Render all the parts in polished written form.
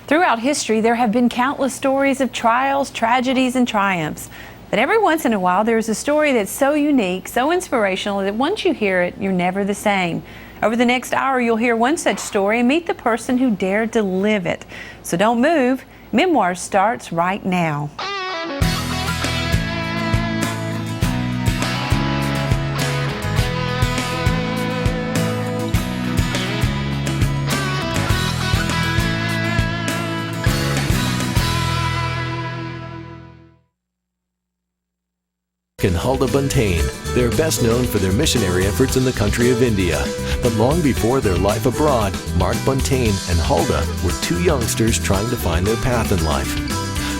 Throughout history, there have been countless stories of trials, tragedies, and triumphs. But every once in a while, there is a story that's so unique, so inspirational, that once you hear it, you're never the same. Over the next hour, you'll hear one such story and meet the person who dared to live it. So don't move. Memoirs starts right now. And Huldah Buntain. They're best known for their missionary efforts in the country of India. But long before their life abroad, Mark Buntain and Huldah were two youngsters trying to find their path in life.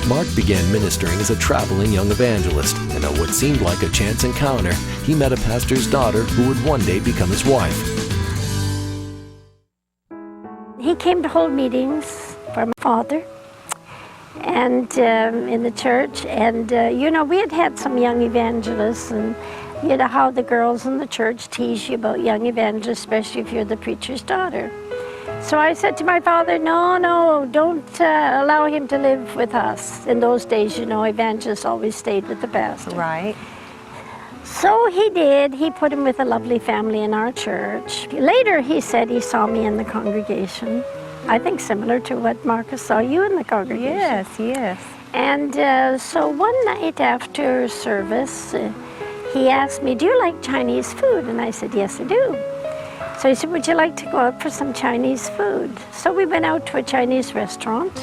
Mark began ministering as a traveling young evangelist, and at what seemed like a chance encounter, he met a pastor's daughter who would one day become his wife. He came to hold meetings for my father and in the church, and you know, we had some young evangelists, and you know how the girls in the church tease you about young evangelists, especially if you're the preacher's daughter. So I said to my father, no, don't allow him to live with us. In those days, you know, evangelists always stayed with the pastor. Right. So he did. He put him with a lovely family in our church. Later, he said he saw me in the congregation. I think similar to what Marcus saw you in the congregation. Yes. And so one night after service, he asked me, do you like Chinese food? And I said, yes, I do. So he said, would you like to go out for some Chinese food? So we went out to a Chinese restaurant,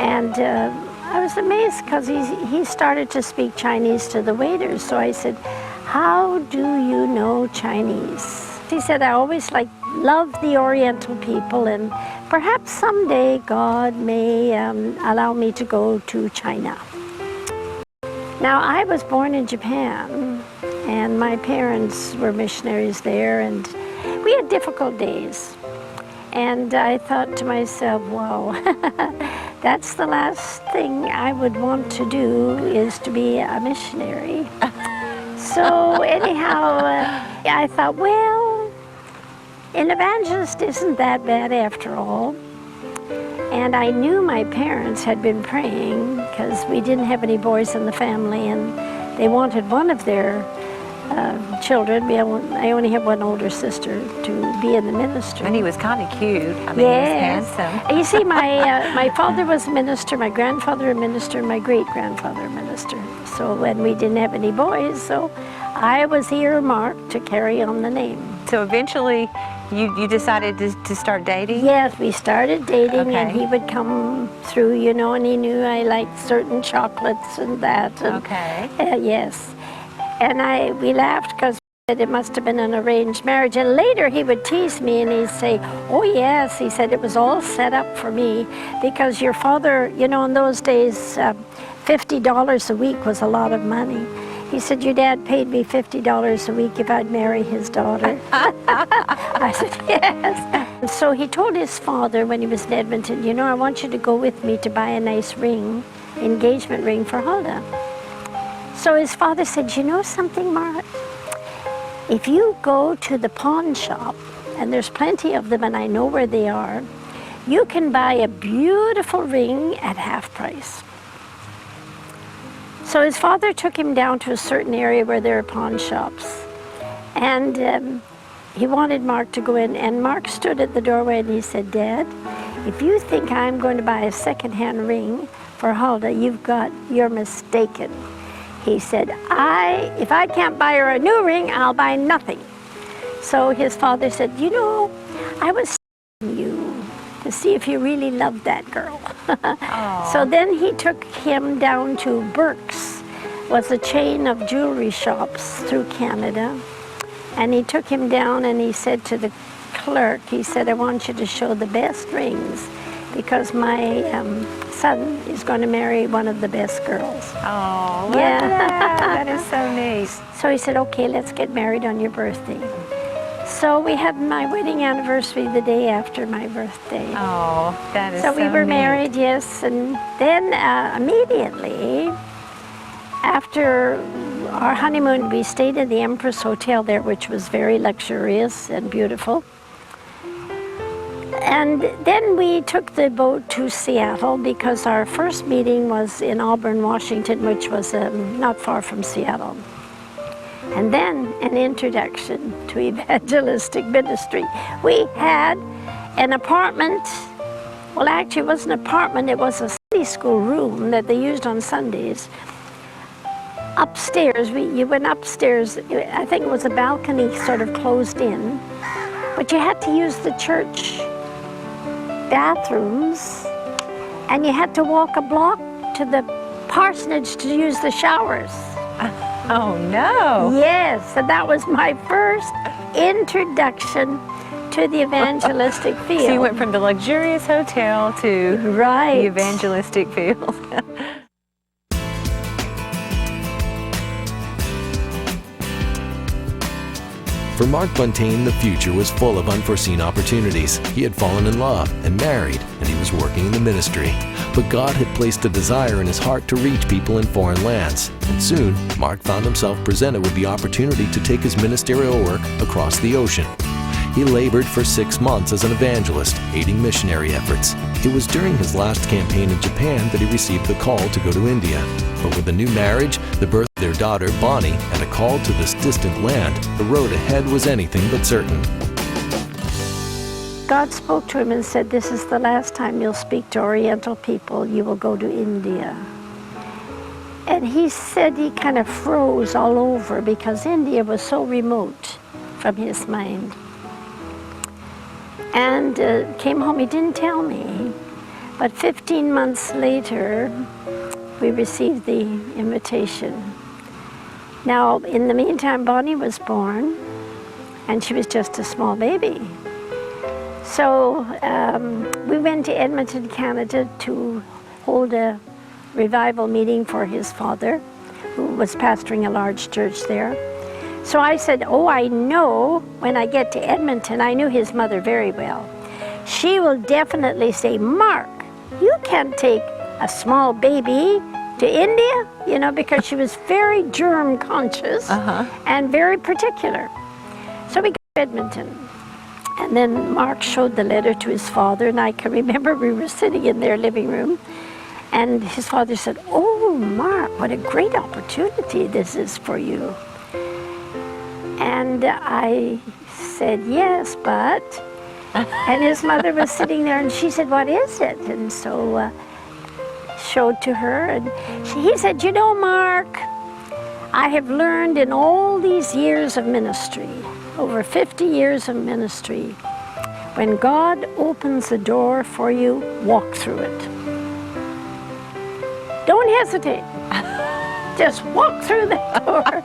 and I was amazed because he started to speak Chinese to the waiters. So I said, how do you know Chinese? He said, I always love the Oriental people, and perhaps someday God may allow me to go to China. Now, I was born in Japan, and my parents were missionaries there, and we had difficult days. And I thought to myself, wow, that's the last thing I would want to do, is to be a missionary. So anyhow, I thought, well, an evangelist isn't that bad after all. And I knew my parents had been praying, because we didn't have any boys in the family, and they wanted one of their children. I only have one older sister, to be in the ministry. And he was kind of cute. I mean, yes. He was handsome. You see, my father was a minister, my grandfather a minister, and my great-grandfather a minister. So when we didn't have any boys, so I was earmarked to carry on the name. So eventually, you decided to start dating? Yes, we started dating, Okay. and he would come through, you know, and he knew I liked certain chocolates and that. And, Okay. Yes. And we laughed because it must have been an arranged marriage. And later he would tease me and he'd say, oh yes, he said, it was all set up for me because your father, you know, in those days, $50 a week was a lot of money. He said, your dad paid me $50 a week if I'd marry his daughter. I said, yes. And so he told his father when he was in Edmonton, you know, I want you to go with me to buy a nice ring, engagement ring for Huldah. So his father said, you know something, Mark? If you go to the pawn shop, and there's plenty of them and I know where they are, you can buy a beautiful ring at half price. So his father took him down to a certain area where there are pawn shops. And he wanted Mark to go in, and Mark stood at the doorway and he said, Dad, if you think I'm going to buy a second-hand ring for Huldah, you're mistaken. He said, if I can't buy her a new ring, I'll buy nothing. So his father said, you know, I was you to see if you really loved that girl. So then he took him down to Burke's, was a chain of jewelry shops through Canada. And he took him down and he said to the clerk, he said, I want you to show the best rings because my son is going to marry one of the best girls. Oh, look at that. That is so neat. So he said, okay, let's get married on your birthday. So we had my wedding anniversary the day after my birthday. Oh, that is so we were neat. married, yes, and then immediately after our honeymoon, we stayed in the Empress Hotel there, which was very luxurious and beautiful. And then we took the boat to Seattle because our first meeting was in Auburn, Washington, which was not far from Seattle. And then an introduction to evangelistic ministry. We had an apartment. Well, actually, it wasn't an apartment. It was a Sunday school room that they used on Sundays. Upstairs, you went upstairs. I think it was a balcony sort of closed in. But you had to use the church bathrooms, and you had to walk a block to the parsonage to use the showers. Oh, no. Yes, and that was my first introduction to the evangelistic field. So you went from the luxurious hotel to Right. the evangelistic field. For Mark Buntain, the future was full of unforeseen opportunities. He had fallen in love and married, and he was working in the ministry. But God had placed a desire in his heart to reach people in foreign lands. And soon, Mark found himself presented with the opportunity to take his ministerial work across the ocean. He labored for 6 months as an evangelist, aiding missionary efforts. It was during his last campaign in Japan that he received the call to go to India. But with a new marriage, the birth of their daughter, Bonnie, and a call to this distant land, the road ahead was anything but certain. God spoke to him and said, "This is the last time you'll speak to Oriental people. You will go to India." And he said he kind of froze all over because India was so remote from his mind. And came home, he didn't tell me. But 15 months later, we received the invitation. Now, in the meantime, Bonnie was born, and she was just a small baby. So we went to Edmonton, Canada to hold a revival meeting for his father, who was pastoring a large church there. So I said, oh, I know when I get to Edmonton, I knew his mother very well. She will definitely say, "Mark, you can't take a small baby to India," you know, because she was very germ conscious and very particular. So we got to Edmonton. And then Mark showed the letter to his father, and I can remember we were sitting in their living room, and his father said, "Oh, Mark, what a great opportunity this is for you." And I said, "Yes, but..." And his mother was sitting there, and she said, "What is it?" And so showed to her, and he said, "You know, Mark, I have learned in all these years of ministry, over 50 years of ministry, when God opens a door for you, walk through it. Don't hesitate. Just walk through that door."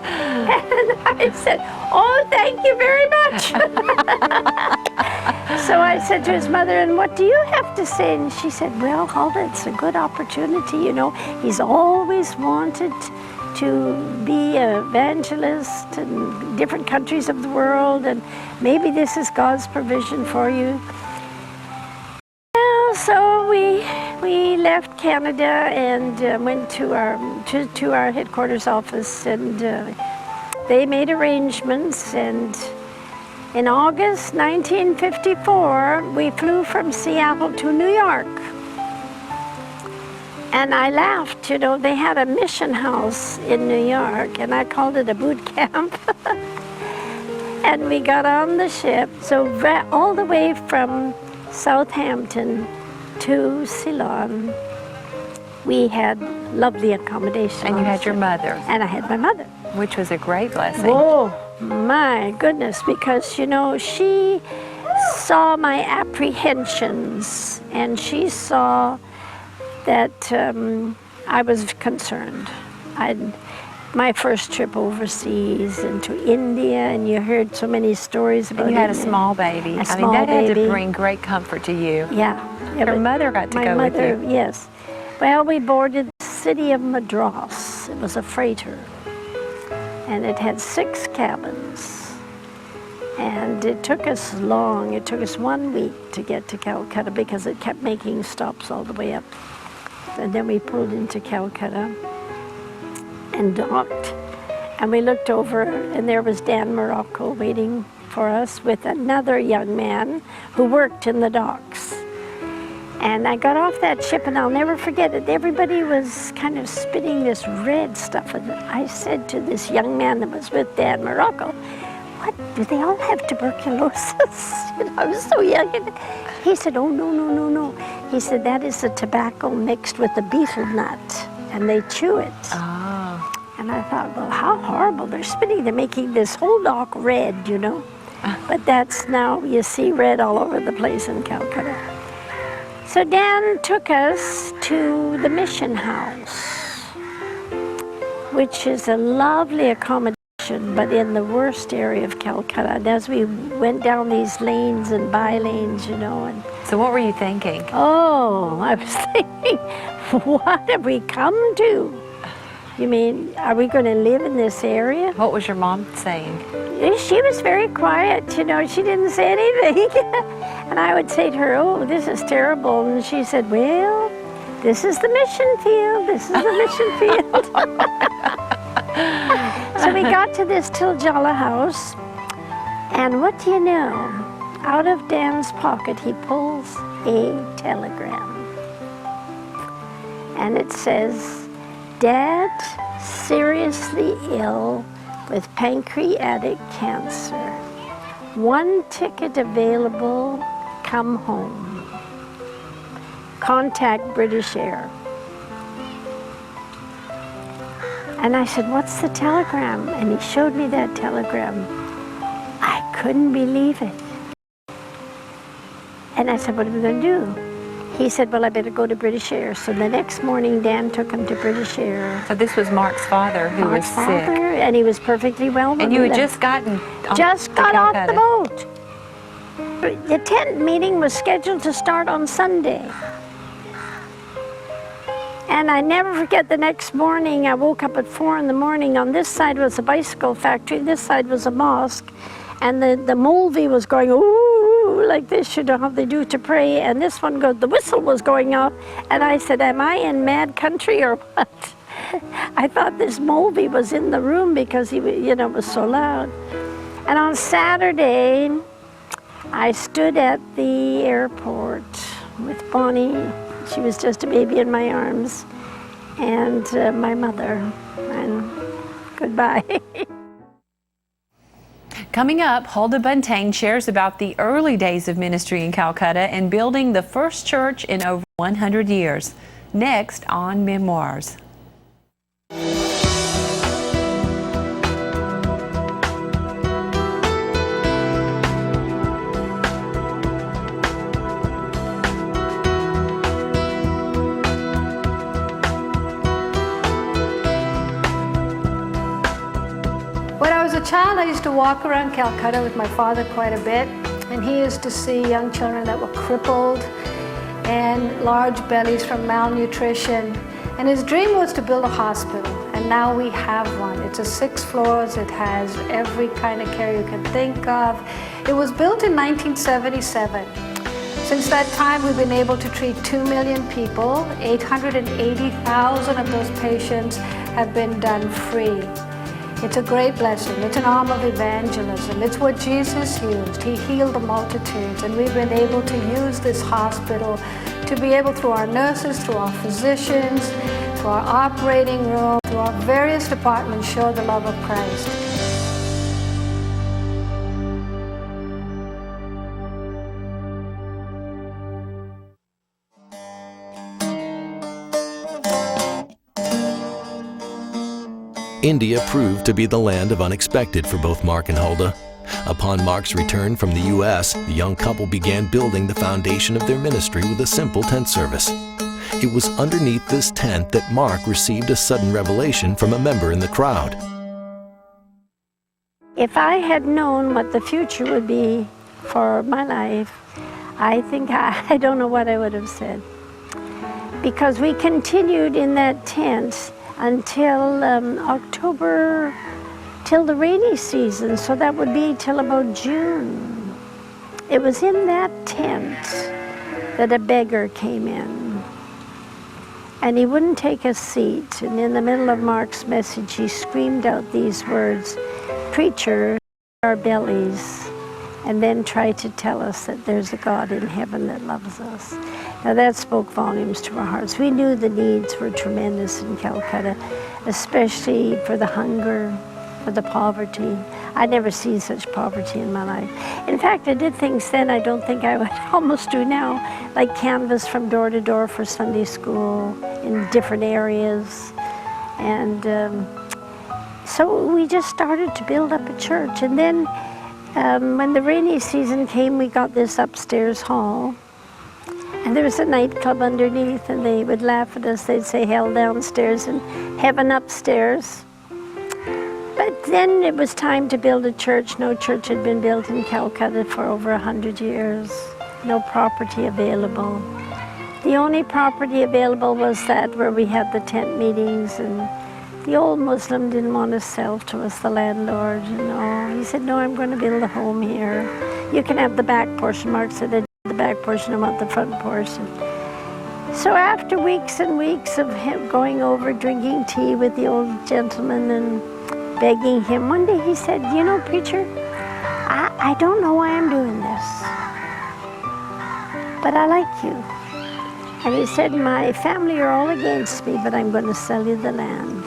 And I said, "Oh, thank you very much." So I said to his mother, "And what do you have to say?" And she said, "Well, Hulda, it's a good opportunity, you know. He's always wanted to be an evangelist in different countries of the world, and maybe this is God's provision for you." Well, so we left Canada and went to our headquarters office, and they made arrangements, and in August 1954 we flew from Seattle to New York. And I laughed, you know, they had a mission house in New York, and I called it a boot camp. And we got on the ship, so all the way from Southampton to Ceylon, we had lovely accommodation. And you had your mother. And I had my mother. Which was a great blessing. Oh, my goodness, because, you know, she saw my apprehensions, and she saw that I was concerned. My first trip overseas and to India, and you heard so many stories about it. And you had a small baby. A small that had baby. to bring great comfort to you. Yeah. Your mother got to go with you. Yes. Well, we boarded the city of Madras. It was a freighter, and it had 6 cabins. And it took us long. It took us 1 week to get to Calcutta because it kept making stops all the way up. And then we pulled into Calcutta and docked. And we looked over, and there was Dan Morocco waiting for us with another young man who worked in the docks. And I got off that ship, and I'll never forget it. Everybody was kind of spitting this red stuff. And I said to this young man that was with Dad Morocco, "What, do they all have tuberculosis?" You know, I was so young. And he said, "Oh, no, no, no, no." He said, "That is the tobacco mixed with the betel nut, and they chew it." Oh. And I thought, well, how horrible. They're spitting, they're making this whole dock red, you know. But that's now, you see red all over the place in Calcutta. So Dan took us to the mission house, which is a lovely accommodation, but in the worst area of Calcutta. And as we went down these lanes and by lanes, you know. And So what were you thinking? oh, I was thinking, what have we come to? You mean, are we going to live in this area? What was your mom saying? She was very quiet, you know, she didn't say anything. And I would say to her, "Oh, this is terrible." And she said, "Well, this is the mission field, this is the mission field." So we got to this Tiljala house, and what do you know? Out of Dan's pocket, he pulls a telegram. And it says, "Dad, seriously ill with pancreatic cancer. One ticket available, come home. Contact British Air." And I said, "What's the telegram?" And he showed me that telegram. I couldn't believe it. And I said, "What are we going to do?" He said, "Well, I better go to British Air." So the next morning, Dan took him to British Air. So this was Mark's father who was sick. And he was perfectly well. And you had just gotten just got off the boat. The tent meeting was scheduled to start on Sunday. And I never forget the next morning, I woke up at 4 in the morning. On this side was a bicycle factory, this side was a mosque. And the Molvi was going, ooh, like this, you know how they do to pray. And this one goes, the whistle was going off. And I said, "Am I in mad country or what?" I thought this Molvi was in the room because he, you know, was so loud. And on Saturday, I stood at the airport with Bonnie. She was just a baby in my arms, and my mother, and goodbye. Coming up, Hulda Buntain shares about the early days of ministry in Calcutta and building the first church in over 100 years. Next on Memoirs. When I was a child, I used to walk around Calcutta with my father quite a bit, and he used to see young children that were crippled and large bellies from malnutrition. And his dream was to build a hospital, and now we have one. It's a 6 floors, it has every kind of care you can think of. It was built in 1977. Since that time, we've been able to treat 2 million people. 880,000 of those patients have been done free. It's a great blessing. It's an arm of evangelism. It's what Jesus used. He healed the multitudes, and we've been able to use this hospital to be able, through our nurses, through our physicians, through our operating room, through our various departments, show the love of Christ. India proved to be the land of unexpected for both Mark and Hulda. Upon Mark's return from the U.S., the young couple began building the foundation of their ministry with a simple tent service. It was underneath this tent that Mark received a sudden revelation from a member in the crowd. If I had known what the future would be for my life, I think I don't know what I would have said. Because we continued in that tent until October, till the rainy season, so that would be till about June. It was in that tent that a beggar came in, and he wouldn't take a seat, and in the middle of Mark's message he screamed out these words, "Preacher, our bellies." and then try to tell us that there's a God in heaven that loves us. Now that spoke volumes to our hearts. We knew the needs were tremendous in Calcutta, especially for the hunger, for the poverty. I'd never seen such poverty in my life. In fact, I did things then I don't think I would almost do now, like canvas from door to door for Sunday school in different areas. And so we just started to build up a church. And then when the rainy season came, we got this upstairs hall. And there was a nightclub underneath, and they would laugh at us. They'd say hell downstairs and heaven upstairs. But then it was time to build a church. No church had been built in Calcutta for over 100 years. No property available. The only property available was that where we had the tent meetings, and the old Muslim didn't want to sell to us, the landlord, you know. He said, no, I'm going to build a home here. You can have the back portion. Mark said, the back portion, I want the front portion. So after weeks and weeks of him going over, drinking tea with the old gentleman and begging him, one day he said, you know, preacher, I don't know why I'm doing this, but I like you. And he said, my family are all against me, but I'm going to sell you the land.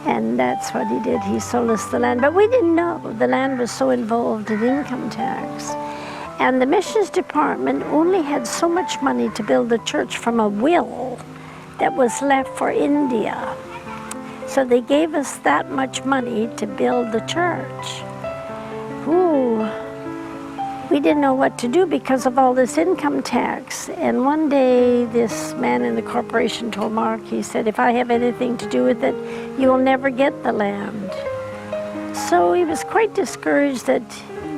And that's what he did. He sold us the land. But we didn't know the land was so involved in income tax. And the missions department only had so much money to build a church from a will that was left for India. So they gave us that much money to build the church. Ooh, we didn't know what to do because of all this income tax. And one day this man in the corporation told Mark, he said, if I have anything to do with it, you'll never get the land. So he was quite discouraged that,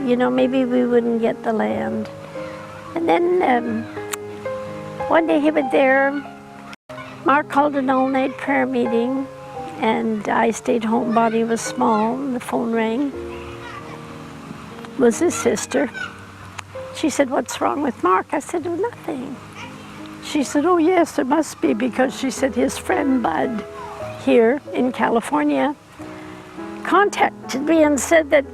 you know, maybe we wouldn't get the land. And then one day he was there, Mark called an all-night prayer meeting, and I stayed home. Body was small, and the phone rang. It was his sister. She said, what's wrong with Mark? I said, oh, nothing. She said, oh yes, it must be, because she said his friend Bud here in California contacted me and said that,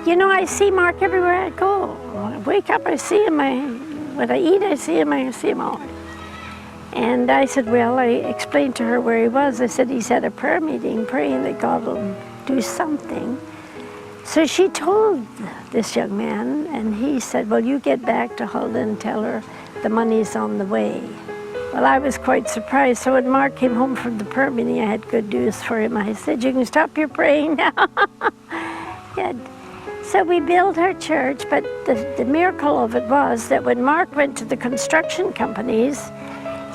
you know, I see Mark everywhere I go. I wake up, I see him. When I eat, I see him all. And I said, well, I explained to her where he was. I said, he's at a prayer meeting praying that God will do something. So she told this young man, and he said, well, you get back to Hulda and tell her the money's on the way. Well, I was quite surprised. So when Mark came home from the prayer meeting, I had good news for him. I said, you can stop your praying now. Yeah. So we built our church, but the miracle of it was that when Mark went to the construction companies,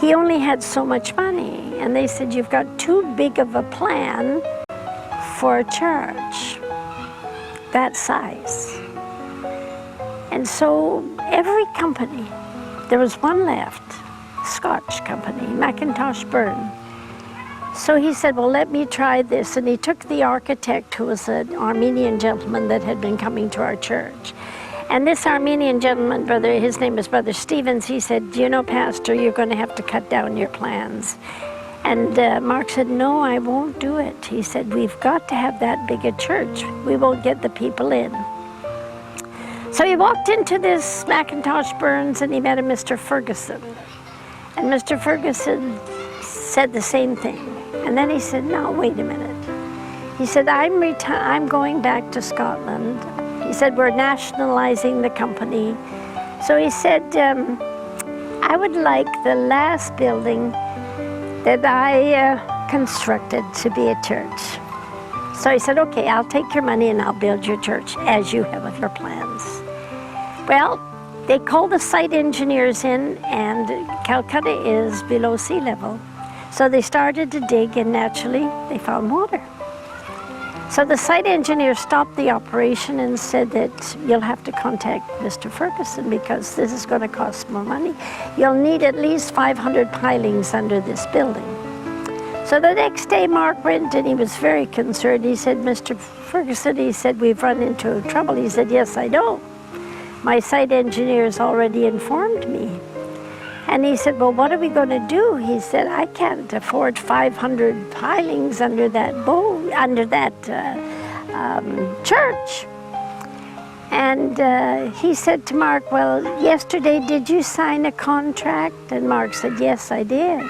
he only had so much money. And they said, you've got too big of a plan for a church that size. And so every company, there was one left, Scotch company, Macintosh Burn. So he said, well, let me try this. And he took the architect, who was an Armenian gentleman that had been coming to our church. And this Armenian gentleman, his name is Brother Stevens, he said, you know, Pastor, you're going to have to cut down your plans. And Mark said, no, I won't do it. He said, we've got to have that big a church. We won't get the people in. So he walked into this Macintosh Burns and he met a Mr. Ferguson. And Mr. Ferguson said the same thing. And then he said, no, wait a minute. He said, I'm going back to Scotland. He said, we're nationalizing the company. So he said, I would like the last building that I constructed to be a church. So he said, okay, I'll take your money and I'll build your church as you have your plans. Well, they called the site engineers in, and Calcutta is below sea level. So they started to dig, and naturally they found water. So the site engineer stopped the operation and said that you'll have to contact Mr. Ferguson because this is going to cost more money. You'll need at least 500 pilings under this building. So the next day Mark went and he was very concerned. He said, Mr. Ferguson, he said, we've run into trouble. He said, yes, I know. My site engineers already informed me. And he said, well, what are we going to do? He said, I can't afford 500 pilings under that church. And he said to Mark, well, yesterday did you sign a contract? And Mark said, yes, I did.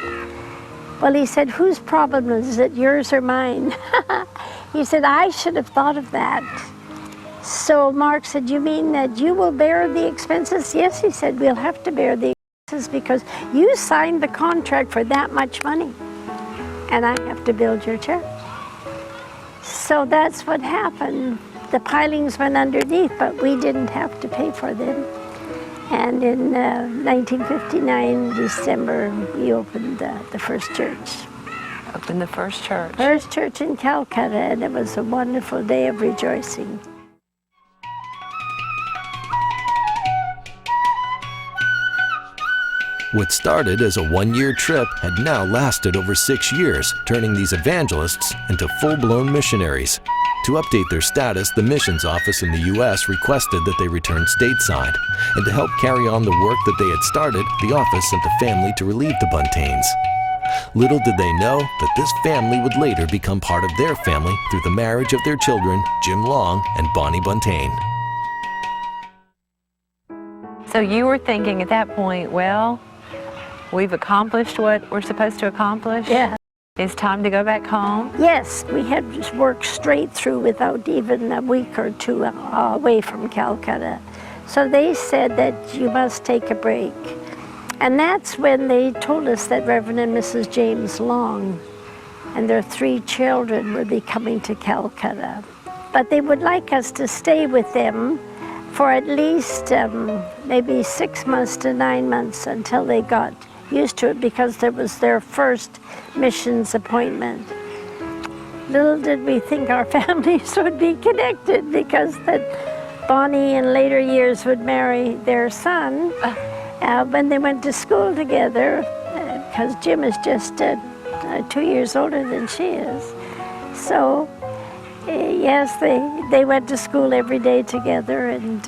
Well, he said, whose problem is it, yours or mine? He said, I should have thought of that. So Mark said, you mean that you will bear the expenses? Yes, he said, we'll have to bear the expenses because you signed the contract for that much money. And I have to build your church. So that's what happened. The pilings went underneath, but we didn't have to pay for them. And in 1959, December, we opened the first church. Opened the first church. First church in Calcutta, and it was a wonderful day of rejoicing. What started as a one-year trip had now lasted over 6 years, turning these evangelists into full-blown missionaries. To update their status, the missions office in the U.S. requested that they return stateside. And to help carry on the work that they had started, the office sent a family to relieve the Buntains. Little did they know that this family would later become part of their family through the marriage of their children, Jim Long and Bonnie Buntain. So you were thinking at that point, well, we've accomplished what we're supposed to accomplish? Yeah. It's time to go back home? Yes, we had just worked straight through without even a week or two away from Calcutta. So they said that you must take a break. And that's when they told us that Reverend and Mrs. James Long and their 3 children would be coming to Calcutta. But they would like us to stay with them for at least maybe 6 months to 9 months until they got used to it, because it was their first missions appointment. Little did we think our families would be connected, because that Bonnie in later years would marry their son when they went to school together, because Jim is just 2 years older than she is. So yes, they went to school every day together, and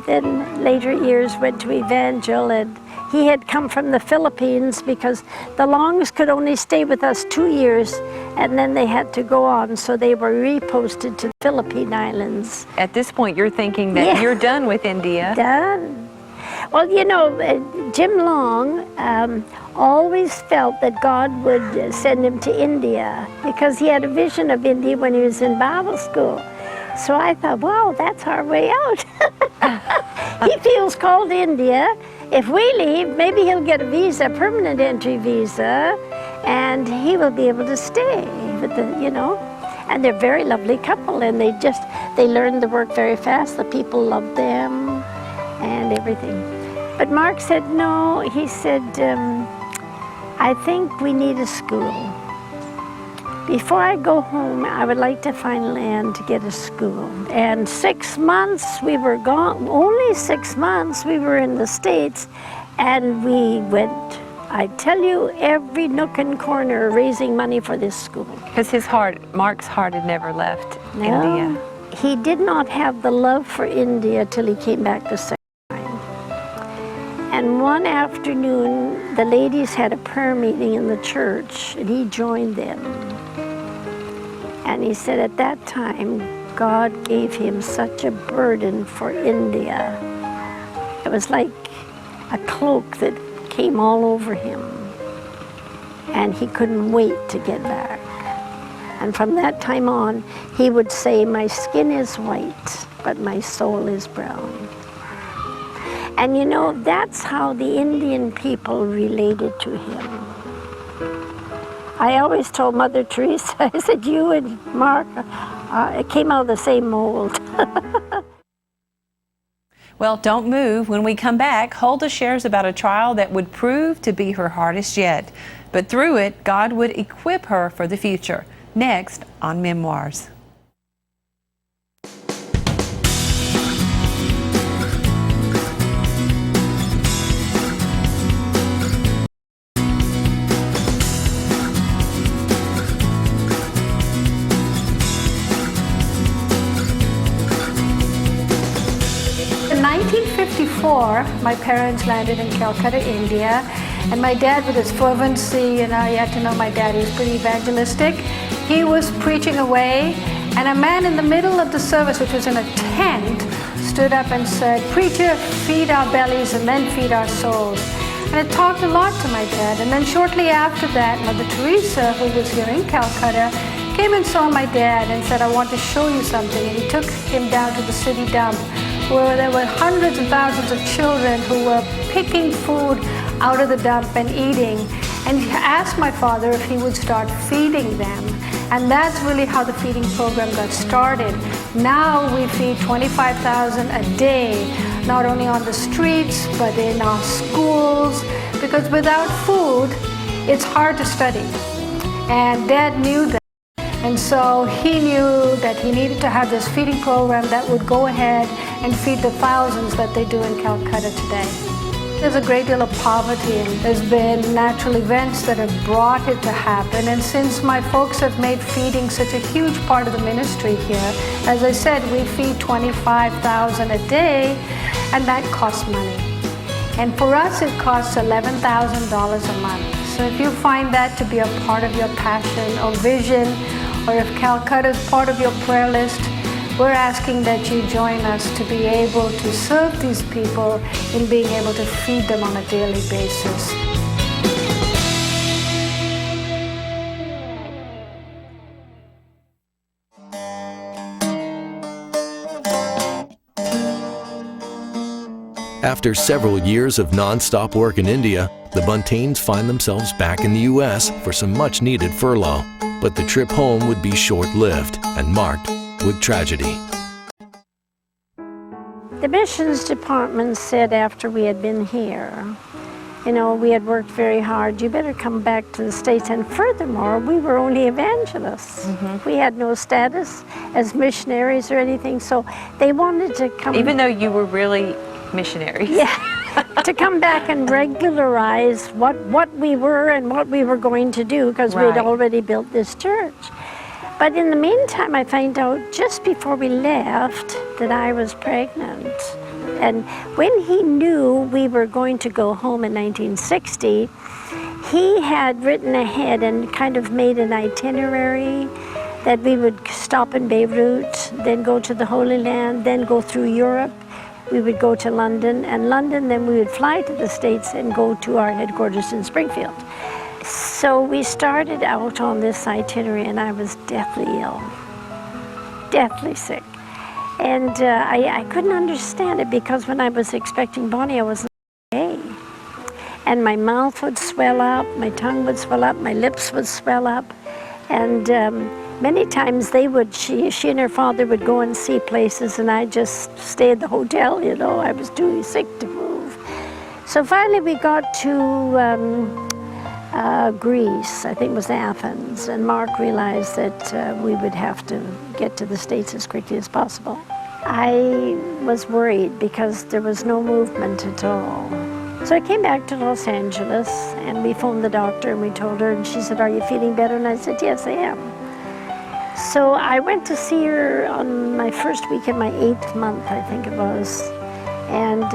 then later years went to Evangel, and he had come from the Philippines because the Longs could only stay with us 2 years, and then they had to go on, so they were reposted to the Philippine Islands. At this point, you're thinking that you're done with India. Done. Well, you know, Jim Long always felt that God would send him to India because he had a vision of India when he was in Bible school. So I thought, wow, that's our way out. He feels called to India. If we leave, maybe he'll get a visa, permanent entry visa, and he will be able to stay with the, you know. And they're a very lovely couple, and they learned the work very fast. The people loved them and everything. But Mark said, no, he said, I think we need a school. Before I go home, I would like to find land to get a school. And 6 months we were gone, only 6 months we were in the States, and we went, I tell you, every nook and corner raising money for this school. Because Mark's heart had never left India. He did not have the love for India till he came back the second time. And one afternoon, the ladies had a prayer meeting in the church, and he joined them. And he said at that time, God gave him such a burden for India. It was like a cloak that came all over him. And he couldn't wait to get back. And from that time on, he would say, my skin is white, but my soul is brown. And you know, that's how the Indian people related to him. I always told Mother Teresa, I said, you and Mark came out of the same mold. Well, don't move. When we come back, Huldah shares about a trial that would prove to be her hardest yet. But through it, God would equip her for the future. Next on Memoirs. In 1954, my parents landed in Calcutta, India, and my dad, with his fervency, you had to know my dad, he was pretty evangelistic. He was preaching away, and a man in the middle of the service, which was in a tent, stood up and said, "Preacher, feed our bellies and then feed our souls." And it talked a lot to my dad. And then shortly after that, Mother Teresa, who was here in Calcutta, came and saw my dad and said, "I want to show you something." And he took him down to the city dump, where there were hundreds and thousands of children who were picking food out of the dump and eating. And he asked my father if he would start feeding them. And that's really how the feeding program got started. Now we feed 25,000 a day, not only on the streets, but in our schools, because without food, it's hard to study. And Dad knew that. And so he knew that he needed to have this feeding program that would go ahead and feed the thousands that they do in Calcutta today. There's a great deal of poverty, and there's been natural events that have brought it to happen. And since my folks have made feeding such a huge part of the ministry here, as I said, we feed 25,000 a day, and that costs money. And for us, it costs $11,000 a month. So if you find that to be a part of your passion or vision, or if Calcutta is part of your prayer list, we're asking that you join us to be able to serve these people in being able to feed them on a daily basis. After several years of non-stop work in India, the Buntains find themselves back in the U.S. for some much-needed furlough. But the trip home would be short-lived and marked with tragedy. The missions department said after we had been here, you know, we had worked very hard, you better come back to the States. And furthermore, we were only evangelists. We had no status as missionaries or anything, so they wanted to come. Even though you were really missionaries. Yeah, to come back and regularize what we were and what we were going to do, because we'd already built this church. But in the meantime, I found out just before we left that I was pregnant. And when he knew we were going to go home in 1960, he had written ahead and kind of made an itinerary that we would stop in Beirut, then go to the Holy Land, then go through Europe. We would go to London, and London, then we would fly to the States and go to our headquarters in Springfield. So we started out on this itinerary, and I was deathly ill, deathly sick. And I couldn't understand it, because when I was expecting Bonnie, I wasn't okay. And my mouth would swell up, my tongue would swell up, my lips would swell up. And many times she and her father would go and see places, and I just stay at the hotel, you know. I was too sick to move. So finally we got to Greece, I think it was Athens, and Mark realized that we would have to get to the States as quickly as possible. I was worried because there was no movement at all. So I came back to Los Angeles, and we phoned the doctor, and we told her, and she said, "Are you feeling better?" And I said, "Yes, I am." So I went to see her on my first week in my 8th month, I think it was. And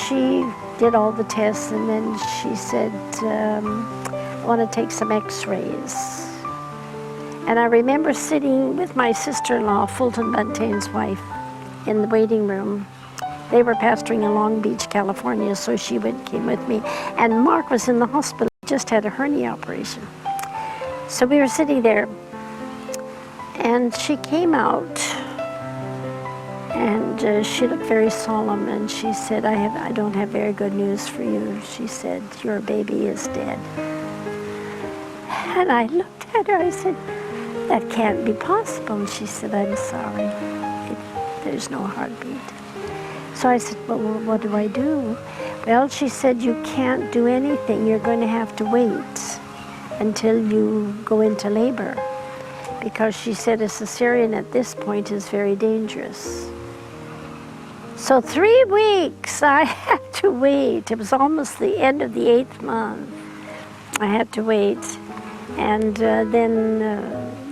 she did all the tests, and then she said, "I want to take some x-rays." And I remember sitting with my sister-in-law, Fulton Buntain's wife, in the waiting room. They were pastoring in Long Beach, California, so she came with me. And Mark was in the hospital, just had a hernia operation. So we were sitting there, and she came out, and she looked very solemn, and she said, I don't have very good news for you. She said, "Your baby is dead." And I looked at her, I said, "That can't be possible." And she said, "I'm sorry, there's no heartbeat." So I said, "Well, what do I do?" Well, she said, "You can't do anything. You're going to have to wait until you go into labor," because she said a cesarean at this point is very dangerous. So 3 weeks I had to wait. It was almost the end of the 8th month. I had to wait. And then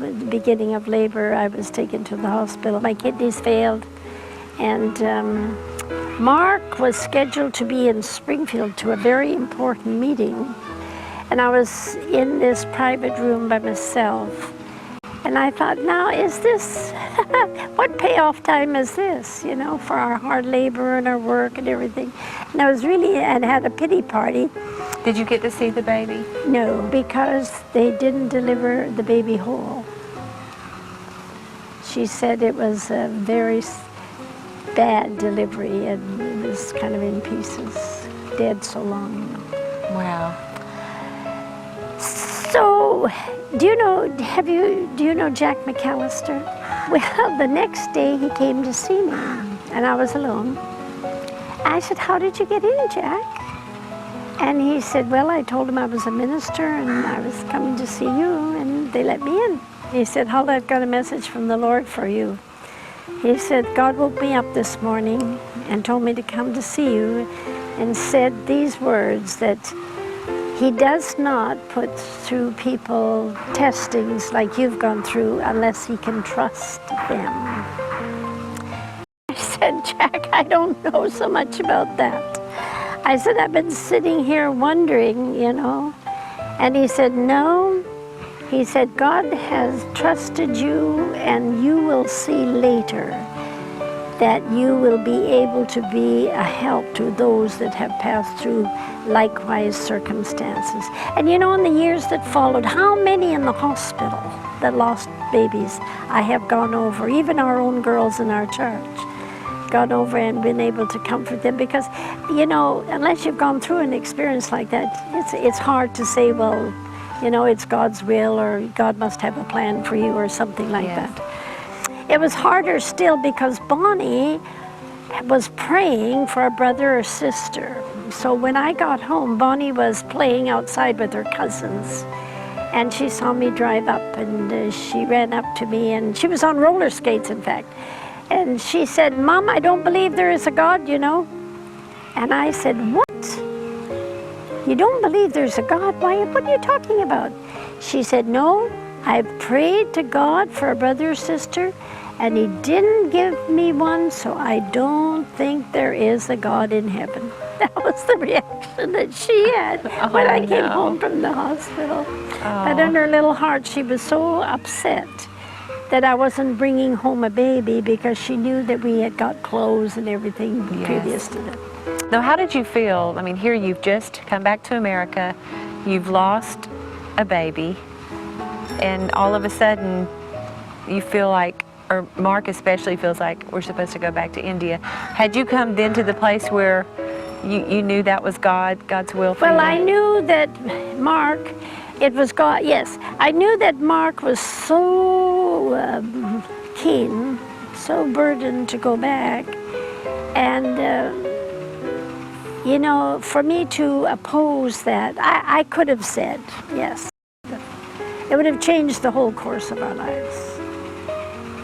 at the beginning of labor, I was taken to the hospital. My kidneys failed. And Mark was scheduled to be in Springfield to a very important meeting. And I was in this private room by myself. And I thought, now is this, what payoff time is this, you know, for our hard labor and our work and everything. And I was really, and had a pity party. Did you get to see the baby? No, because they didn't deliver the baby whole. She said it was a very bad delivery and it was kind of in pieces, dead so long, you know. Wow. So, do you know Jack McAllister? Well, the next day he came to see me and I was alone. I said, how did you get in, Jack? And he said, well, I told him I was a minister and I was coming to see you and they let me in. He said, Hulda, I've got a message from the Lord for you. He said, God woke me up this morning and told me to come to see you and said these words, that he does not put through people testings like you've gone through unless he can trust them. I said, Jack, I don't know so much about that. I said, I've been sitting here wondering, you know. And he said, no. He said, God has trusted you and you will see later that you will be able to be a help to those that have passed through likewise circumstances. And you know, in the years that followed, how many in the hospital that lost babies I have gone over, even our own girls in our church, gone over and been able to comfort them, because, you know, unless you've gone through an experience like that, it's hard to say, well, you know, it's God's will or God must have a plan for you or something like that. It was harder still because Bonnie was praying for a brother or sister. So when I got home, Bonnie was playing outside with her cousins and she saw me drive up and she ran up to me and she was on roller skates, in fact. And she said, Mom, I don't believe there is a God, you know. And I said, what? You don't believe there's a God? Why, what are you talking about? She said, no, I've prayed to God for a brother or sister and he didn't give me one, so I don't think there is a God in heaven. That was the reaction that she had when I came home from the hospital. And in her little heart, she was so upset that I wasn't bringing home a baby because she knew that we had got clothes and everything previous to that. Now, how did you feel? I mean, here you've just come back to America, you've lost a baby, and all of a sudden you feel like, or Mark especially feels like, we're supposed to go back to India. Had you come then to the place where you knew that was God's will for you? Well, I knew that Mark, it was God, yes. I knew that Mark was so keen, so burdened to go back. And, you know, for me to oppose that, I could have said yes. It would have changed the whole course of our lives.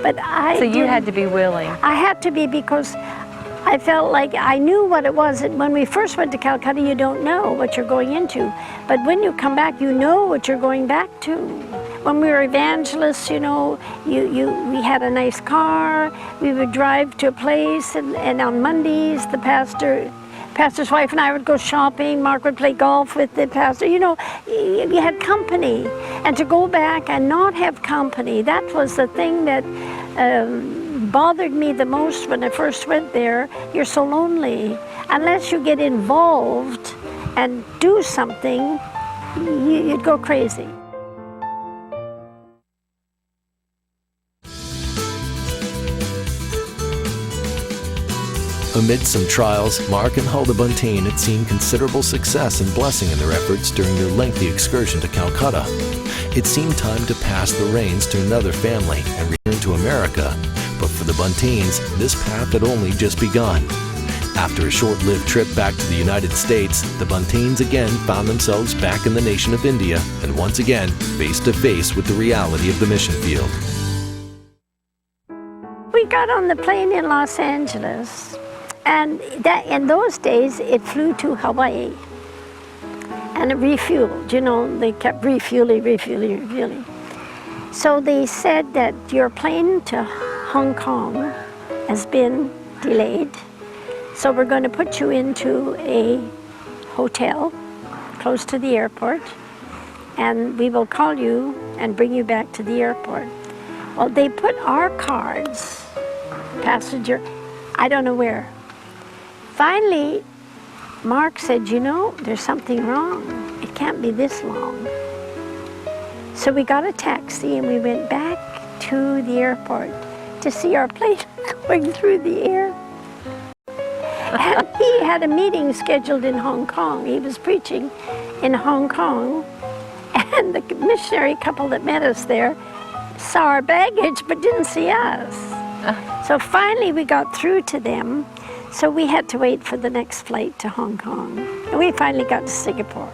But I So you had to be willing. I had to be, because I felt like I knew what it was. When we first went to Calcutta, you don't know what you're going into. But when you come back, you know what you're going back to. When we were evangelists, you know, we had a nice car. We would drive to a place, and on Mondays, the pastor's wife and I would go shopping. Mark would play golf with the pastor. You know, you had company. And to go back and not have company, that was the thing that bothered me the most when I first went there. You're so lonely. Unless you get involved and do something, you'd go crazy. Amid some trials, Mark and Hulda Buntain had seen considerable success and blessing in their efforts during their lengthy excursion to Calcutta. It seemed time to pass the reins to another family and return to America, but for the Buntains, this path had only just begun. After a short-lived trip back to the United States, the Buntains again found themselves back in the nation of India and once again face to face with the reality of the mission field. We got on the plane in Los Angeles. And that, in those days, it flew to Hawaii. And it refueled, you know, they kept refueling. So they said that your plane to Hong Kong has been delayed. So we're going to put you into a hotel close to the airport. And we will call you and bring you back to the airport. Well, they put our cards, passenger, I don't know where. Finally, Mark said, you know, there's something wrong. It can't be this long. So we got a taxi and we went back to the airport to see our plane going through the air. And he had a meeting scheduled in Hong Kong. He was preaching in Hong Kong, and the missionary couple that met us there saw our baggage but didn't see us. So finally we got through to them, so we had to wait for the next flight to Hong Kong. And we finally got to Singapore.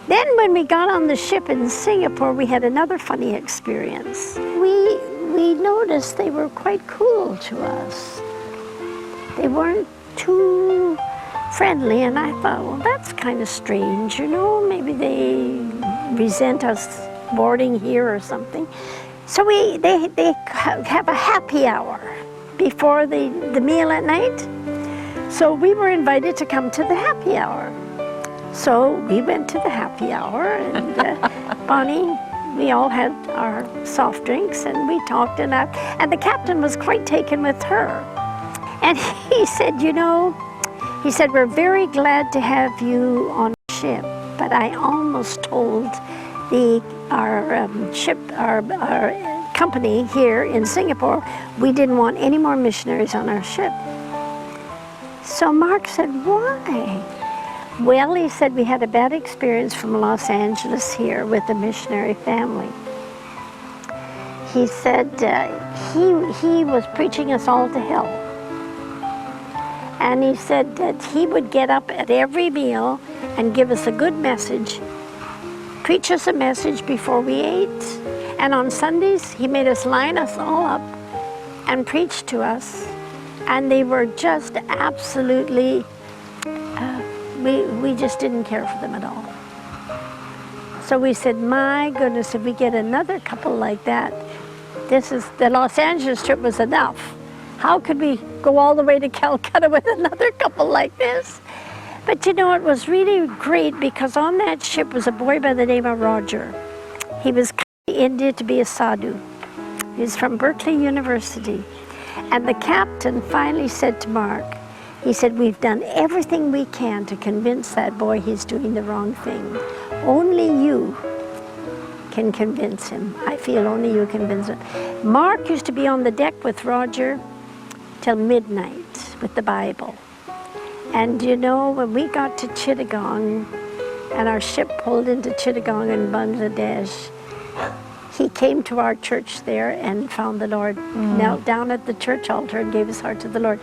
Then when we got on the ship in Singapore, we had another funny experience. We noticed they were quite cool to us. They weren't too friendly, and I thought, well, that's kind of strange, you know, maybe they resent us boarding here or something. So they have a happy hour before the meal at night. So we were invited to come to the happy hour. So we went to the happy hour, and Bonnie, we all had our soft drinks, and we talked, and the captain was quite taken with her. And he said, you know, he said, we're very glad to have you on the ship, but I almost told our company here in Singapore, we didn't want any more missionaries on our ship. So Mark said, why? Well, he said, we had a bad experience from Los Angeles here with a missionary family. He said he was preaching us all to hell. And he said that he would get up at every meal and give us a good message, preach us a message before we ate. And on Sundays, he made us line us all up and preach to us. And they were just absolutely, we just didn't care for them at all. So we said, my goodness, if we get another couple like that, the Los Angeles trip was enough. How could we go all the way to Calcutta with another couple like this? But you know, it was really great because on that ship was a boy by the name of Roger. He was coming to India to be a sadhu. He's from Berkeley University. And the captain finally said to Mark, he said, we've done everything we can to convince that boy he's doing the wrong thing. Only you can convince him. I feel only you convince him. Mark used to be on the deck with Roger till midnight with the Bible. And you know, when we got to Chittagong and our ship pulled into Chittagong in Bangladesh, he came to our church there and found the Lord, knelt down at the church altar and gave his heart to the Lord.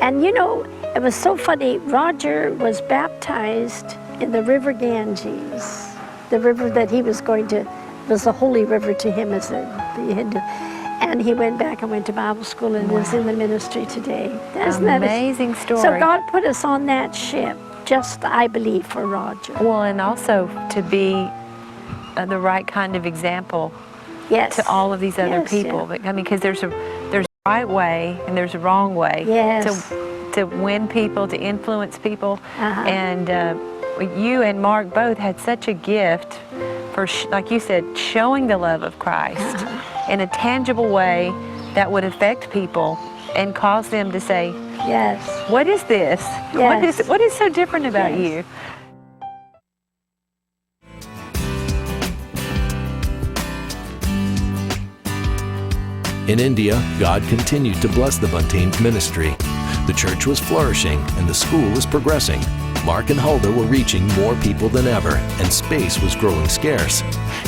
And you know, it was so funny, Roger was baptized in the river Ganges, the river that he was going to, was a holy river to him as the Hindu. And he went back and went to Bible school and is in the ministry today. Isn't that amazing story? So God put us on that ship, just, I believe, for Roger. Well, and also to be the right kind of example to all of these other people. Yeah. I mean, because there's a right way and there's a wrong way to win people, to influence people. And you and Mark both had such a gift for, like you said, showing the love of Christ in a tangible way that would affect people and cause them to say, yes, what is this? Yes. What is so different about you? In India, God continued to bless the Buntain's ministry. The church was flourishing and the school was progressing. Mark and Huldah were reaching more people than ever, and space was growing scarce.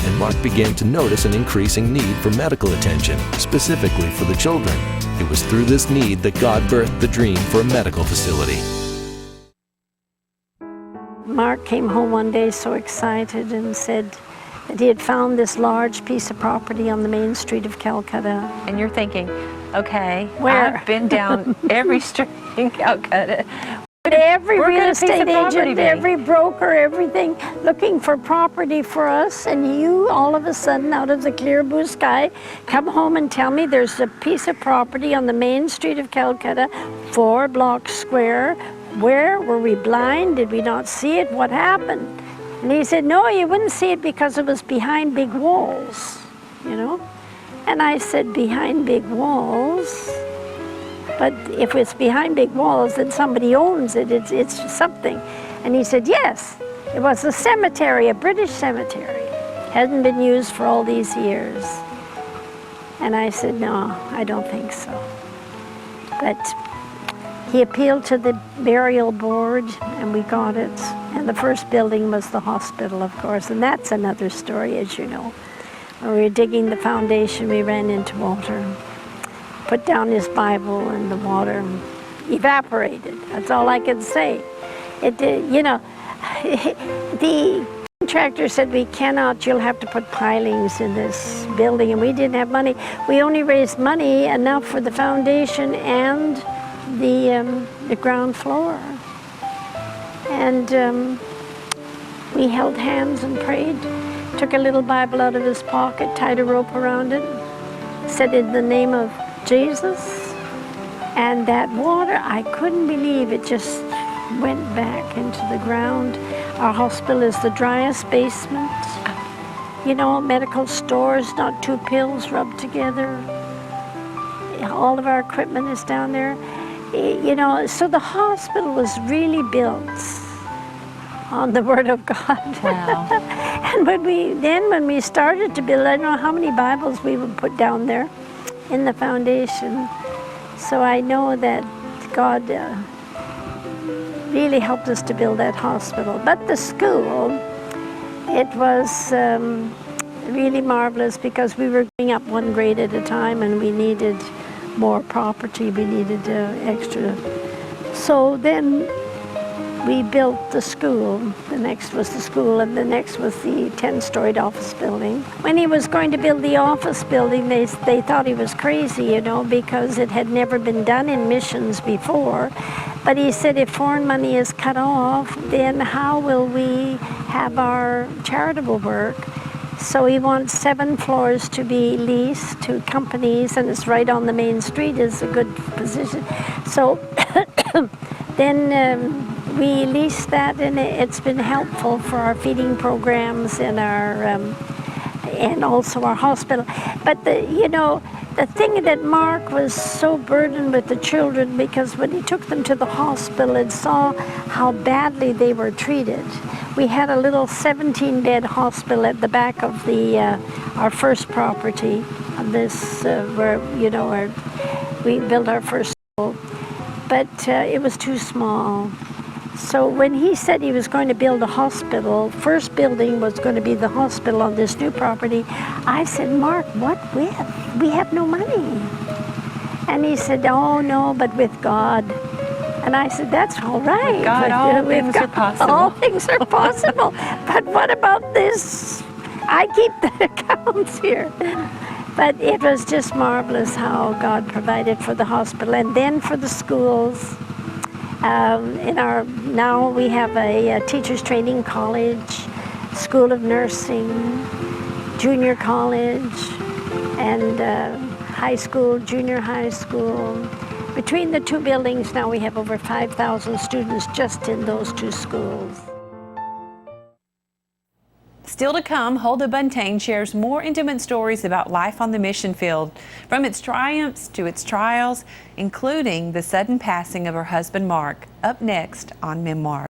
And Mark began to notice an increasing need for medical attention, specifically for the children. It was through this need that God birthed the dream for a medical facility. Mark came home one day so excited and said that he had found this large piece of property on the main street of Calcutta. And you're thinking, okay, where? I've been down every street in Calcutta. Every real estate agent, every broker, everything, looking for property for us, and you, all of a sudden, out of the clear blue sky, come home and tell me there's a piece of property on the main street of Calcutta, 4 blocks square. Where? Were we blind? Did we not see it? What happened? And he said, no, you wouldn't see it because it was behind big walls, you know? And I said, behind big walls? But if it's behind big walls, then somebody owns it, it's something. And he said, yes, it was a cemetery, a British cemetery. Hadn't been used for all these years. And I said, no, I don't think so. But he appealed to the burial board, and we got it. And the first building was the hospital, of course, and that's another story, as you know. When we were digging the foundation, we ran into water. Put down his Bible, and the water evaporated. That's all I can say. It did, you know, the contractor said, we cannot, you'll have to put pilings in this building, and we didn't have money. We only raised money enough for the foundation and the ground floor. And we held hands and prayed, took a little Bible out of his pocket, tied a rope around it, said in the name of Jesus, and that water, I couldn't believe it just went back into the ground. Our hospital is the driest basement. You know, medical stores, not two pills rubbed together. All of our equipment is down there. You know, so the hospital was really built on the Word of God. Wow. And when we started to build, I don't know how many Bibles we would put down there in the foundation. So I know that God really helped us to build that hospital. But the school, it was really marvelous because we were going up one grade at a time, and we needed more property, we needed extra. So then we built the school. The next was the school, and the next was the 10-storied office building. When he was going to build the office building, they thought he was crazy, you know, because it had never been done in missions before. But he said, if foreign money is cut off, then how will we have our charitable work? So he wants 7 floors to be leased to companies, and it's right on the main street, is a good position. So then we leased that, and it's been helpful for our feeding programs and our and also our hospital. But you know, the thing that Mark was so burdened with the children, because when he took them to the hospital and saw how badly they were treated, we had a little 17-bed hospital at the back of our first property. This where, you know, where we built our first school, but it was too small. So when he said he was going to build a hospital, first building was going to be the hospital on this new property, I said, Mark, what with? We have no money. And he said, oh no, but with God. And I said, that's all right. With God, all things are possible. All things are possible. But what about this? I keep the accounts here. But it was just marvelous how God provided for the hospital and then for the schools. Now we have a teachers training college, school of nursing, junior college, and high school, junior high school. Between the two buildings now we have over 5,000 students just in those two schools. Still to come, Huldah Buntain shares more intimate stories about life on the mission field, from its triumphs to its trials, including the sudden passing of her husband Mark, up next on Memoirs.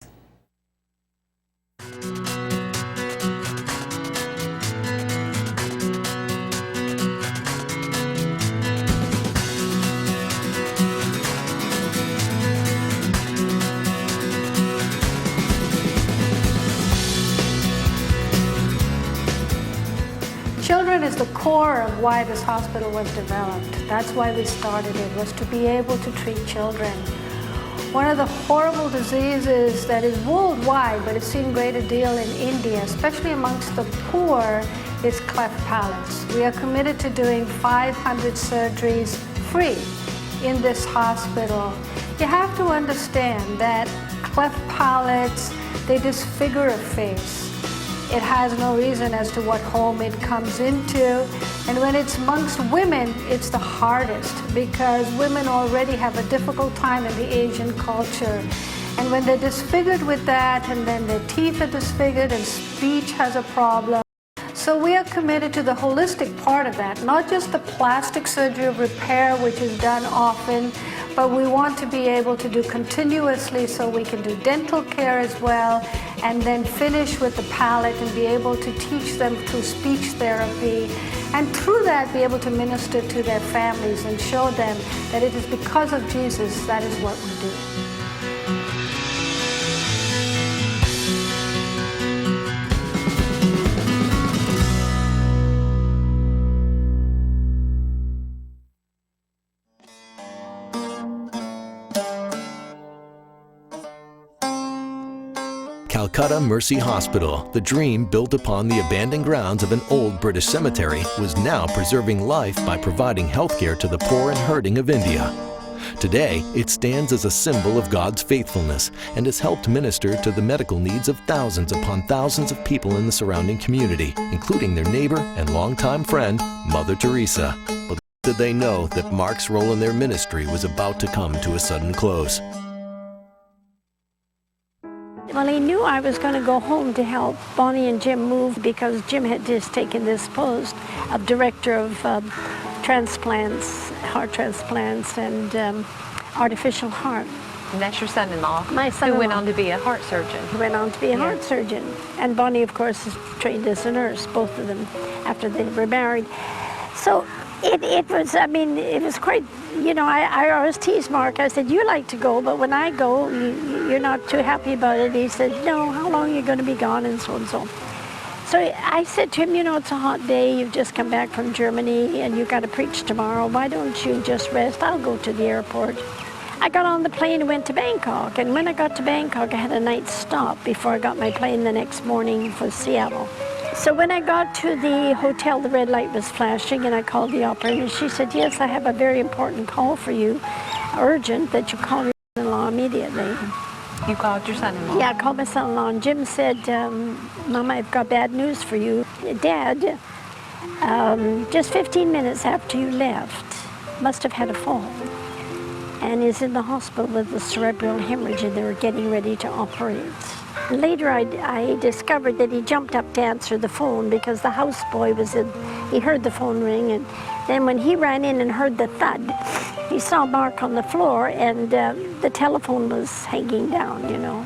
Children is the core of why this hospital was developed. That's why we started it, was to be able to treat children. One of the horrible diseases that is worldwide, but it's seen a greater deal in India, especially amongst the poor, is cleft palates. We are committed to doing 500 surgeries free in this hospital. You have to understand that cleft palates, they disfigure a face. It has no reason as to what home it comes into. And when it's amongst women, it's the hardest because women already have a difficult time in the Asian culture. And when they're disfigured with that, and then their teeth are disfigured and speech has a problem. So So we are committed to the holistic part of that, not just the plastic surgery of repair, which is done often, but we want to be able to do continuously, so we can do dental care as well, and then finish with the palate and be able to teach them through speech therapy, and through that be able to minister to their families and show them that it is because of Jesus that is what we do. Calcutta Mercy Hospital, the dream built upon the abandoned grounds of an old British cemetery, was now preserving life by providing healthcare to the poor and hurting of India. Today, it stands as a symbol of God's faithfulness and has helped minister to the medical needs of thousands upon thousands of people in the surrounding community, including their neighbor and longtime friend, Mother Teresa. But little did they know that Mark's role in their ministry was about to come to a sudden close. Well, he knew I was going to go home to help Bonnie and Jim move, because Jim had just taken this post of director of transplants, heart transplants, and artificial heart. And that's your son-in-law? My son-in-law. Who went on to be a heart surgeon. He went on to be a heart surgeon. And Bonnie, of course, is trained as a nurse, both of them, after they were married. So it was, I mean, it was quite, you know, I always tease Mark. I said, you like to go, but when I go, you're not too happy about it. He said, no, how long are you going to be gone, and so and so. So I said to him, you know, it's a hot day. You've just come back from Germany, and you've got to preach tomorrow. Why don't you just rest? I'll go to the airport. I got on the plane and went to Bangkok. And when I got to Bangkok, I had a night stop before I got my plane the next morning for Seattle. So when I got to the hotel, the red light was flashing, and I called the operator, and she said, yes, I have a very important call for you, urgent, that you call your son-in-law immediately. You called your son-in-law? Yeah, I called my son-in-law, and Jim said, Mama, I've got bad news for you. Dad, just 15 minutes after you left, must have had a fall, and is in the hospital with a cerebral hemorrhage, and they were getting ready to operate. Later, I discovered that he jumped up to answer the phone because the houseboy was in. He heard the phone ring, and then when he ran in and heard the thud, he saw Mark on the floor, and the telephone was hanging down, you know.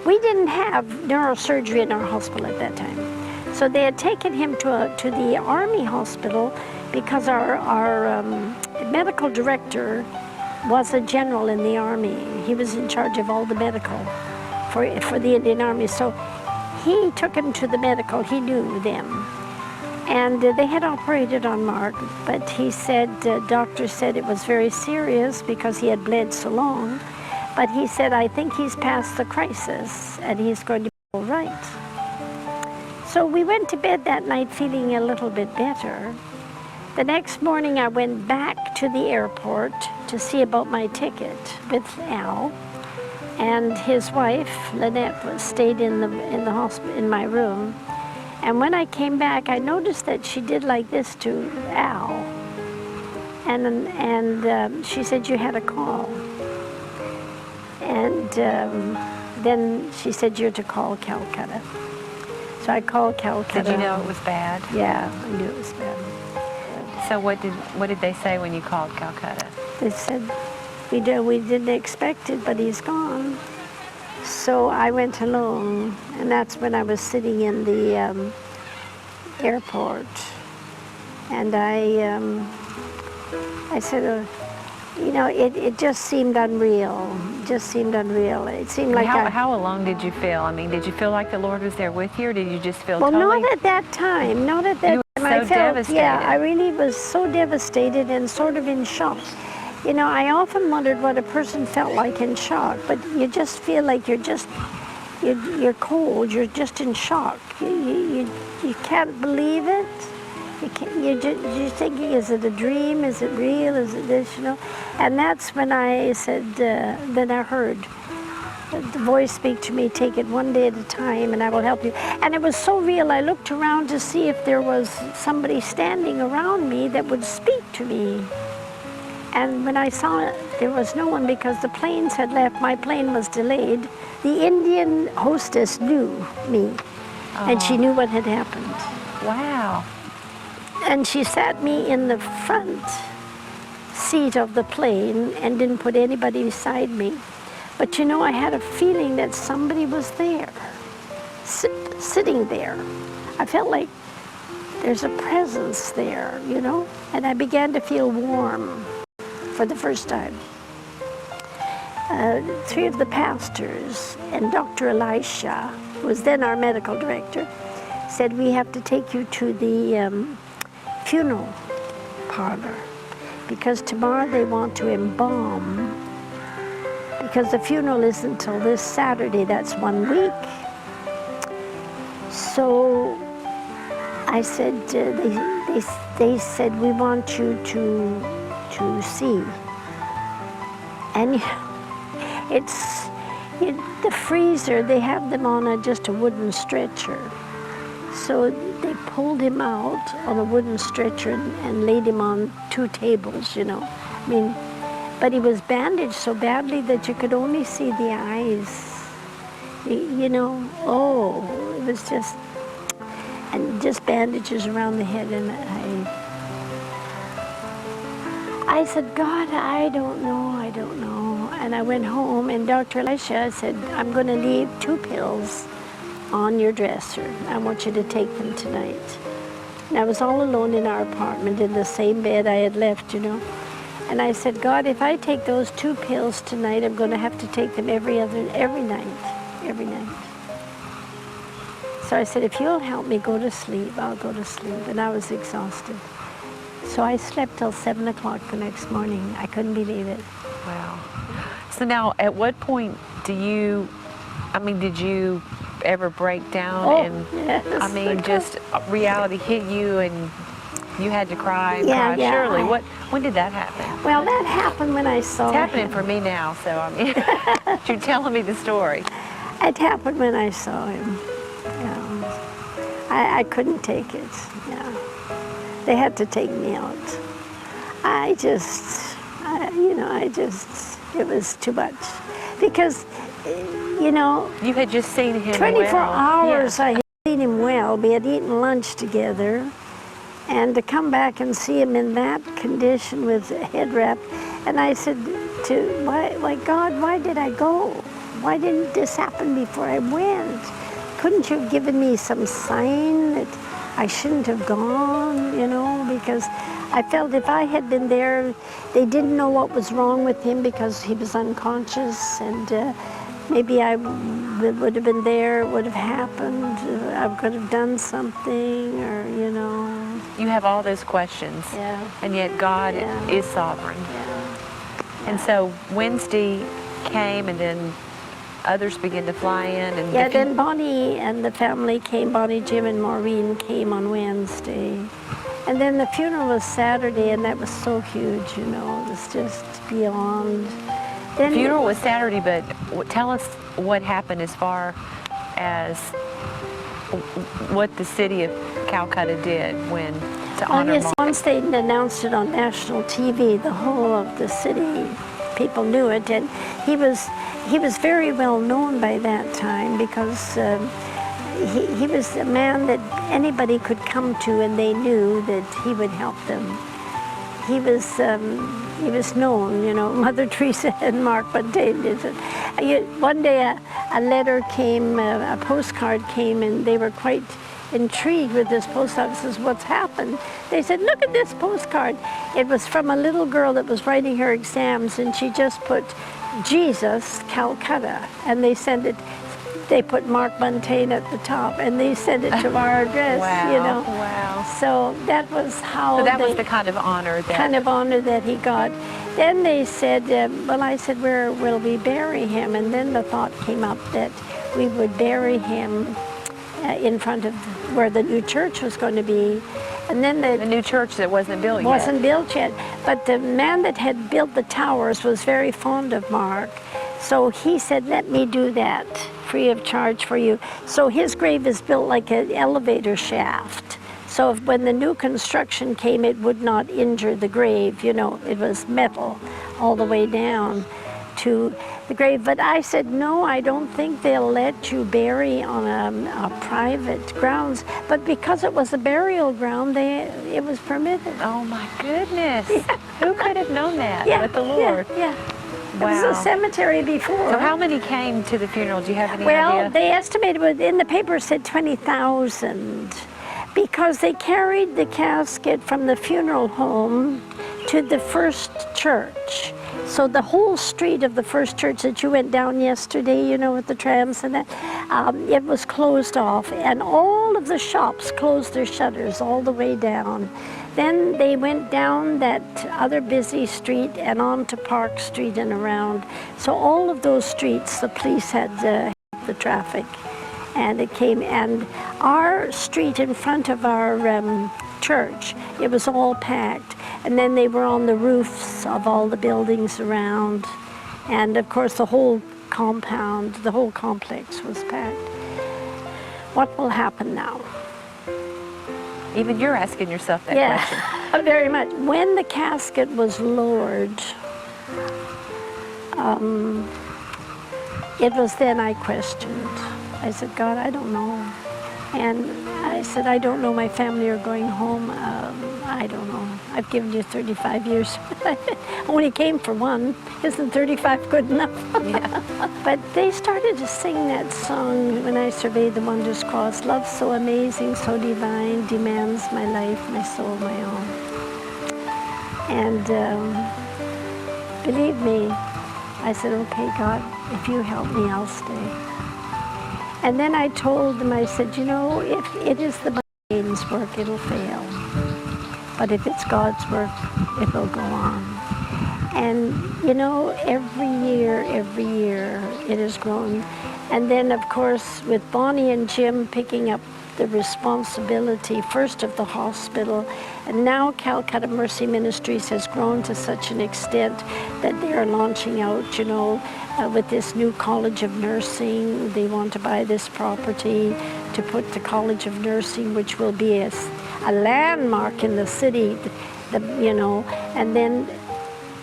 We didn't have neurosurgery in our hospital at that time. So they had taken him to the Army hospital because our medical director was a general in the Army. He was in charge of all the medical for the Indian Army. So he took him to the medical. He knew them. And they had operated on Mark, but he said, doctor said it was very serious because he had bled so long. But he said, I think he's past the crisis and he's going to be all right. So we went to bed that night feeling a little bit better. The next morning I went back to the airport to see about my ticket with Al. And his wife, Lynette, stayed in the hospital in my room. And when I came back, I noticed that she did like this to Al. And she said, you had a call. And then she said, you're to call Calcutta. So I called Calcutta. Did you know it was bad? Yeah, I knew it was bad. So what did they say when you called Calcutta? They said, we didn't expect it, but he's gone. So I went alone, and that's when I was sitting in the airport. And I said, you know, it just seemed unreal. It just seemed unreal. It seemed like how alone did you feel? I mean, did you feel like the Lord was there with you, or did you just feel well, totally... not at that time. Not at that time. You were I so felt, devastated. yeah, I really was so devastated and sort of in shock. You know, I often wondered what a person felt like in shock, but you just feel like you're cold, you're just in shock. You can't believe it. You're thinking, is it a dream? Is it real? Is it this, you know? And that's when I said, then I heard the voice speak to me, take it one day at a time and I will help you. And it was so real, I looked around to see if there was somebody standing around me that would speak to me. And when I saw it, there was no one because the planes had left. My plane was delayed. The Indian hostess knew me. And she knew what had happened. Wow. And she sat me in the front seat of the plane and didn't put anybody beside me. But you know, I had a feeling that somebody was there, sitting there. I felt like there's a presence there, you know? And I began to feel warm for the first time. 3 of the pastors and Dr. Elisha, who was then our medical director, said, we have to take you to the funeral parlor because tomorrow they want to embalm, because the funeral isn't until this Saturday, that's 1 week. So I said, they said, we want you to see. And it's the freezer, they have them on just a wooden stretcher. So they pulled him out on a wooden stretcher and laid him on 2 tables, you know. I mean, but he was bandaged so badly that you could only see the eyes, you know. Oh, it was just, and just bandages around the head. And I said, God, I don't know. And I went home, and Dr. Elisha said, I'm going to leave 2 pills on your dresser. I want you to take them tonight. And I was all alone in our apartment in the same bed I had left, you know. And I said, God, if I take those 2 pills tonight, I'm going to have to take them every night. So I said, if you'll help me go to sleep, I'll go to sleep. And I was exhausted. So I slept till 7 o'clock the next morning. I couldn't believe it. Wow. So now, at what point did you ever break down? Oh, And yes. I mean, just reality hit you and you had to cry and Yeah, cry. yeah, Surely, when did that happen? Well, that happened when I saw It's happening him. for me now, so I mean, you're telling me the story. It happened when I saw him. Yeah. I couldn't take it. Yeah. They had to take me out. It was too much. Because, you know, You had just seen him 24 well. hours Yeah. I had seen him well. We had eaten lunch together. And to come back and see him in that condition with a head wrap. And I said, why, God, why did I go? Why didn't this happen before I went? Couldn't you have given me some sign that I shouldn't have gone, you know? Because I felt if I had been there, they didn't know what was wrong with him because he was unconscious, and maybe I would have been there, it would have happened, I could have done something, or, you know. You have all those questions, Yeah. and yet God Yeah. is sovereign. Yeah. And so Wednesday came, and then others began to fly in. And Yeah, then Bonnie and the family came, Bonnie, Jim, and Maureen came on Wednesday. And then the funeral was Saturday, and that was so huge, you know, it was just beyond. The funeral was Saturday, but tell us what happened as far as what the city of Calcutta did to honor yes, Mark. once they announced it on national TV, the whole of the city, people knew it, and he was very well known by that time because he was a man that anybody could come to, and they knew that he would help them. He was known, you know. Mother Teresa and Mark Fontaine did it. One day a letter came, a postcard came, and they were quite intrigued with this post office. What's happened? They said, look at this postcard. It was from a little girl that was writing her exams, and she just put Jesus, Calcutta, and they sent it. They put Mark Fontaine at the top, and they sent it to our address. Wow, you know. wow. So that was how. So that was the kind of honor that he got. Then they said, well, I said, where will we bury him? And then the thought came up that we would bury him in front of where the new church was going to be. And then the new church that wasn't built yet. Wasn't built yet. But the man that had built the towers was very fond of Mark. So he said, let me do that free of charge for you. So his grave is built like an elevator shaft. So when the new construction came, it would not injure the grave. You know, it was metal all the way down. to the grave. But I said, no, I don't think they'll let you bury on a private grounds. But because it was a burial ground, it was permitted. Oh my goodness. Who could have known that Yeah, but the Lord? Yeah. Wow. It was a cemetery before. So how many came to the funeral? Do you have any Well, idea? they estimated, in the paper said 20,000, because they carried the casket from the funeral home to the first church. So the whole street of the first church that you went down yesterday, you know, with the trams and that, it was closed off, and all of the shops closed their shutters all the way down. Then they went down that other busy street and on to Park Street and around. So all of those streets, the police had the traffic, and it came. And our street in front of our church, it was all packed. And then they were on the roofs of all the buildings around. And of course the whole compound, the whole complex was packed. What will happen now? Even you're asking yourself that question. Yeah, very much. When the casket was lowered, it was then I questioned. I said, God, I don't know. And I said, I don't know, my family are going home. I don't know. I've given you 35 years. I only came for one. Isn't 35 good enough? Yeah. But they started to sing that song, When I Survey the Wondrous Cross. Love so amazing, so divine, demands my life, my soul, my all. And believe me, I said, okay, God, if you help me, I'll stay. And then I told them, I said, you know, if it is the Buntain's work, it'll fail. But if it's God's work, it will go on. And, you know, every year, it has grown. And then, of course, with Bonnie and Jim picking up the responsibility, first of the hospital, and now Calcutta Mercy Ministries has grown to such an extent that they are launching out, you know, with this new College of Nursing. They want to buy this property to put the College of Nursing, which will be a landmark in the city, you know, and then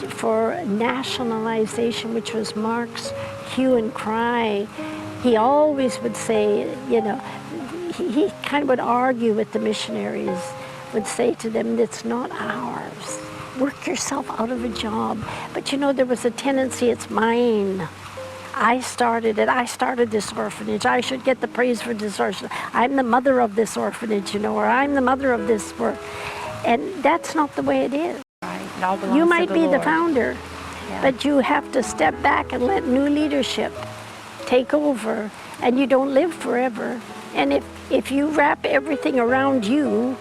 for nationalization, which was Mark's hue and cry. He always would say, you know, he kind of would argue with the missionaries, would say to them, it's not ours. Work yourself out of a job. But you know, there was a tendency, it's mine. I started it. I started this orphanage. I should get the praise for this orphanage. I'm the mother of this orphanage, you know, or I'm the mother of this work. And that's not the way it is. Right. It all belongs You might to be Lord. the founder, Yeah. but you have to step back and let new leadership take over, and you don't live forever. And if you wrap everything around you,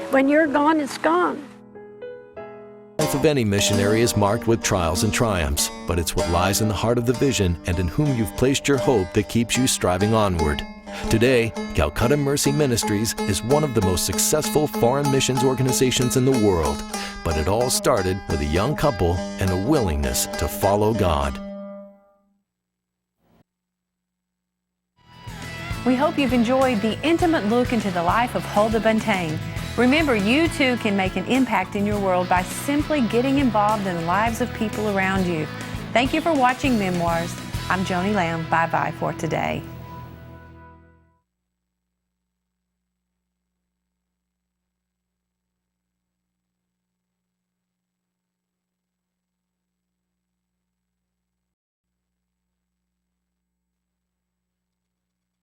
when you're gone, it's gone. The life of any missionary is marked with trials and triumphs, but it's what lies in the heart of the vision and in whom you've placed your hope that keeps you striving onward. Today, Calcutta Mercy Ministries is one of the most successful foreign missions organizations in the world, but it all started with a young couple and a willingness to follow God. We hope you've enjoyed the intimate look into the life of Huldah Buntain. Remember, you too can make an impact in your world by simply getting involved in the lives of people around you. Thank you for watching Memoirs. I'm Joni Lamb. Bye-bye for today.